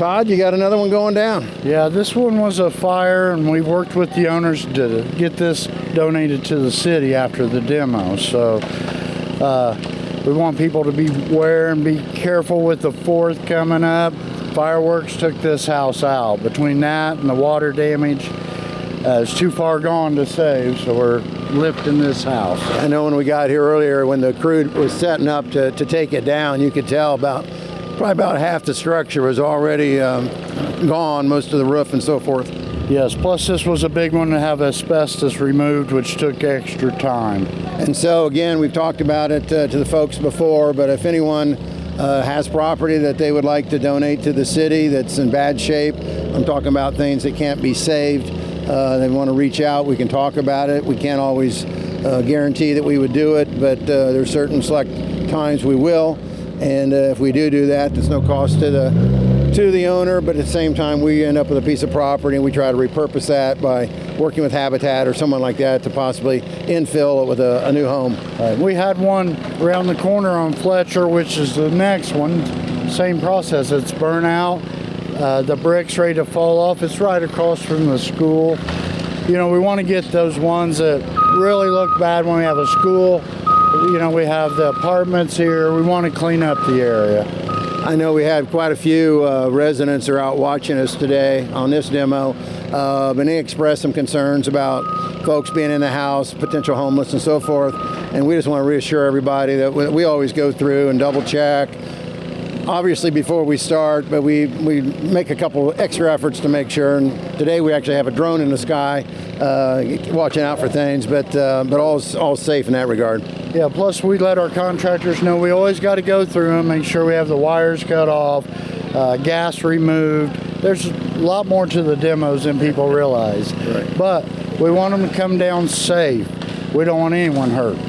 Todd, you got another one going down. Yeah, this one was a fire, and we worked with the owners to get this donated to the city after the demo. So we want people to beware and be careful with the 4th coming up. Fireworks took this house out. Between that and the water damage, it's too far gone to save, so we're lifting this house. I know when we got here earlier, when the crew was setting up to take it down, you could tell probably about half the structure was already gone, most of the roof and so forth. Yes, plus this was a big one to have asbestos removed, which took extra time. And so again, we've talked about it to the folks before, but if anyone has property that they would like to donate to the city that's in bad shape, I'm talking about things that can't be saved, they want to reach out, we can talk about it. We can't always guarantee that we would do it, but there's certain select times we will. And if we do that, there's no cost to the owner, but at the same time, we end up with a piece of property, and we try to repurpose that by working with Habitat or someone like that to possibly infill it with a new home. We had one around the corner on Fletcher, which is the next one. Same process. It's burnt out. The brick's ready to fall off. It's right across from the school. You know, we want to get those ones that really look bad when we have a school. You know, we have the apartments here. We want to clean up the area. I know we had quite a few residents are out watching us today on this demo, and they expressed some concerns about folks being in the house, potential homeless and so forth. And we just want to reassure everybody that we always go through and double check, obviously before we start, but we make a couple extra efforts to make sure. And today we actually have a drone in the sky watching out for things, but all safe in that regard. Yeah, plus we let our contractors know we always got to go through them, make sure we have the wires cut off, gas removed. There's a lot more to the demos than people realize. Right. But we want them to come down safe. We don't want anyone hurt.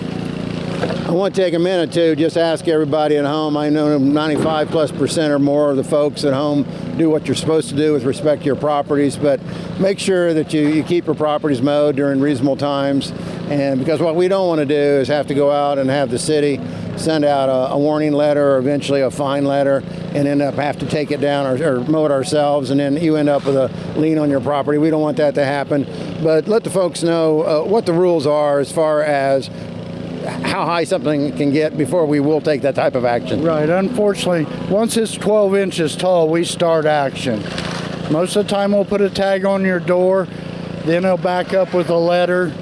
I want to take a minute to just ask everybody at home. I know 95+% or more of the folks at home do what you're supposed to do with respect to your properties, but make sure that you keep your properties mowed during reasonable times. And because what we don't want to do is have to go out and have the city send out a warning letter or eventually a fine letter and end up have to take it down or mow it ourselves, and then you end up with a lien on your property. We don't want that to happen. But let the folks know what the rules are as far as how high something can get before we will take that type of action. Right. Unfortunately, once it's 12 inches tall, we start action. Most of the time we'll put a tag on your door, then they'll back up with a letter.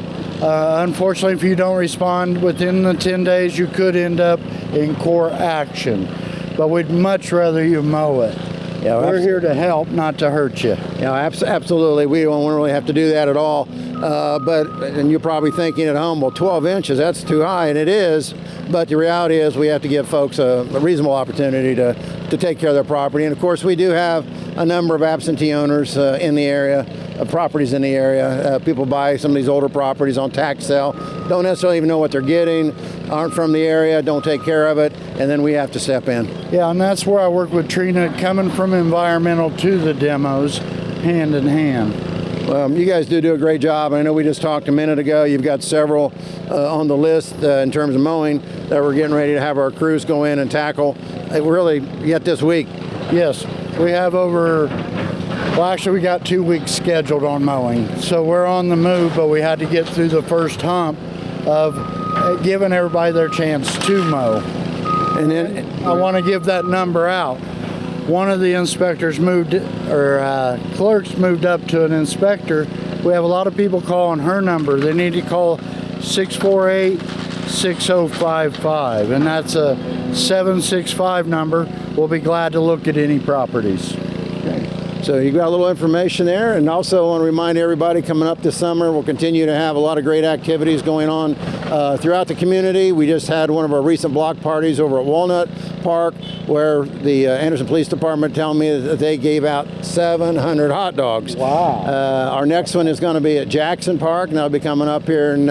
Unfortunately, if you don't respond within the 10 days, you could end up in court action. But we'd much rather you mow it. Yeah, we're here to help, not to hurt you. Yeah, absolutely. We don't really have to do that at all. And you're probably thinking at home, well, 12 inches, that's too high, and it is. But the reality is we have to give folks a reasonable opportunity to take care of their property. And of course, we do have a number of absentee owners in the area, properties in the area. People buy some of these older properties on tax sale, don't necessarily even know what they're getting, aren't from the area, don't take care of it, and then we have to step in. Yeah, and that's where I work with Trina, coming from environmental to the demos, hand in hand. You guys do a great job. I know we just talked a minute ago. You've got several on the list in terms of mowing that we're getting ready to have our crews go in and tackle. Really, yet this week. Yes, we have we got 2 weeks scheduled on mowing. So we're on the move, but we had to get through the first hump of giving everybody their chance to mow. And then I want to give that number out. One of the inspectors clerks moved up to an inspector. We have a lot of people calling her number. They need to call 648-6055, and that's a 765 number. We'll be glad to look at any properties. Okay. So you got a little information there, and also want to remind everybody coming up this summer, we'll continue to have a lot of great activities going on throughout the community. We just had one of our recent block parties over at Walnut Park, where the Anderson Police Department telling me that they gave out 700 hot dogs. Wow. Our next one is going to be at Jackson Park, and that'll be coming up here in,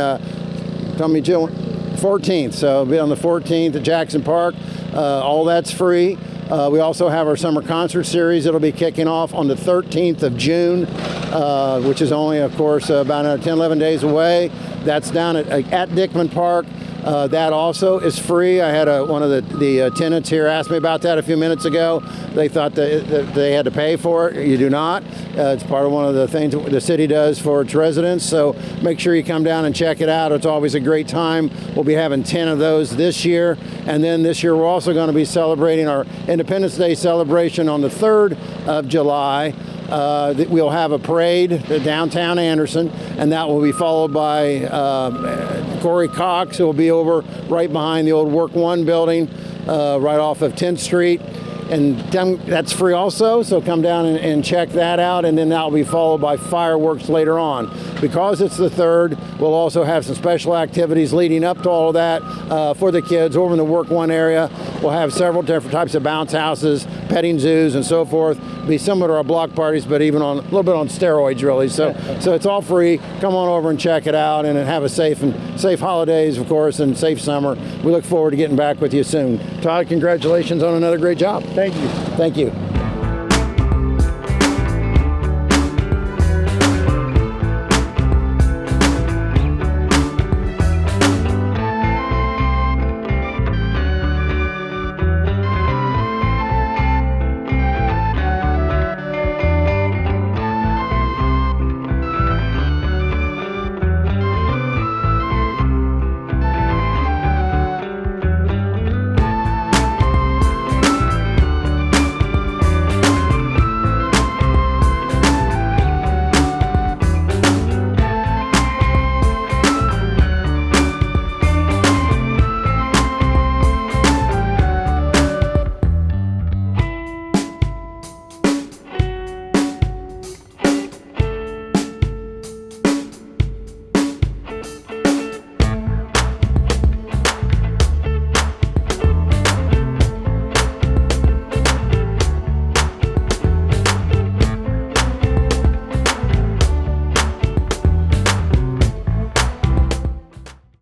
tell me, Jill, 14th. So it'll be on the 14th at Jackson Park. All that's free. We also have our summer concert series that'll be kicking off on the 13th of June, which is only, of course, about 10, 11 days away. That's down at Dickman Park. That also is free. I had one of the tenants here ask me about that a few minutes ago. They thought that they had to pay for it. You do not. It's part of one of the things that the city does for its residents. So make sure you come down and check it out. It's always a great time. We'll be having 10 of those this year. And then this year we're also going to be celebrating our Independence Day celebration on the 3rd of July. We'll have a parade at downtown Anderson, and that will be followed by Corey Cox, who will be over right behind the old Work One building, right off of 10th Street. And that's free also, so come down and check that out, and then that will be followed by fireworks later on. Because it's the 3rd, we'll also have some special activities leading up to all of that for the kids over in the Work One area. We'll have several different types of bounce houses, petting zoos, and so forth. Be similar to our block parties, but even on a little bit on steroids, really. So it's all free. Come on over and check it out, and have a safe holidays, of course, and safe summer. We look forward to getting back with you soon. Todd, congratulations on another great job. Thank you. Thank you.